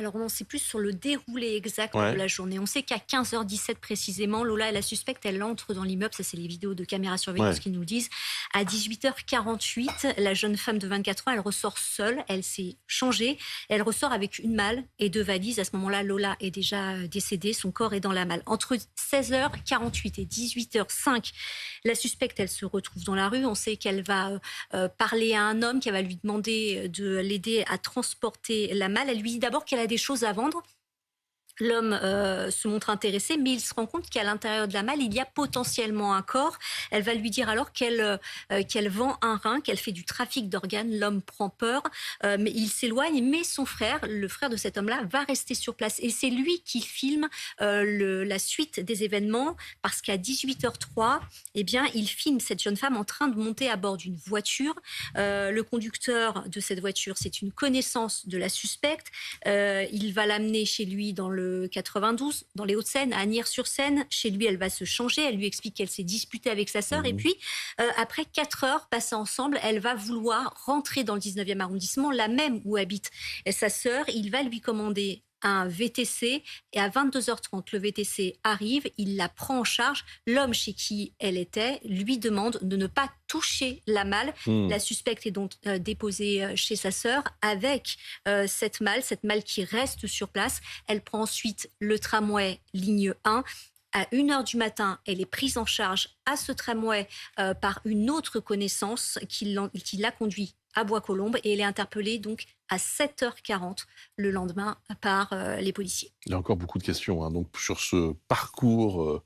Alors, on en sait plus sur le déroulé exact de Ouais. la journée. On sait qu'à 15h17 précisément, Lola, la suspecte, elle entre dans l'immeuble. Ça, c'est les vidéos de caméra surveillance Ouais. qui nous le disent. À 18h48, la jeune femme de 24 ans, elle ressort seule. Elle s'est changée. Elle ressort avec une malle et deux valises. À ce moment-là, Lola est déjà décédée. Son corps est dans la malle. Entre 16h48 et 18h05, la suspecte, elle se retrouve dans la rue. On sait qu'elle va parler à un homme, qu'elle va lui demander de l'aider à transporter la malle. Elle lui dit d'abord qu'elle a des choses à vendre. L'homme se montre intéressé, mais il se rend compte qu'à l'intérieur de la malle, il y a potentiellement un corps. Elle va lui dire alors qu'elle vend un rein, qu'elle fait du trafic d'organes. L'homme prend peur, mais il s'éloigne. Mais son frère, le frère de cet homme-là, va rester sur place. Et c'est lui qui filme la suite des événements, parce qu'à 18h03, eh bien, il filme cette jeune femme en train de monter à bord d'une voiture. Le conducteur de cette voiture, c'est une connaissance de la suspecte. Il va l'amener chez lui dans le 92, dans les Hauts-de-Seine, à Agnières-sur-Seine. Chez lui, elle va se changer. Elle lui explique qu'elle s'est disputée avec sa sœur. Et Mmh. puis, après 4 heures passées ensemble, elle va vouloir rentrer dans le 19e arrondissement, la même où habite sa sœur. Il va lui commander un VTC et à 22h30, le VTC arrive, il la prend en charge. L'homme chez qui elle était lui demande de ne pas toucher la malle. Mmh. La suspecte est donc déposée chez sa sœur avec cette malle qui reste sur place. Elle prend ensuite le tramway ligne 1. À 1h du matin, elle est prise en charge à ce tramway par une autre connaissance qui l'a conduit à Bois-Colombes et elle est interpellée donc à 7h40 le lendemain par les policiers. Il y a encore beaucoup de questions, hein, donc sur ce parcours,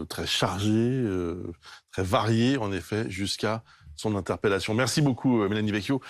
très chargé, très varié en effet, jusqu'à son interpellation. Merci beaucoup, Mélanie Vecchio.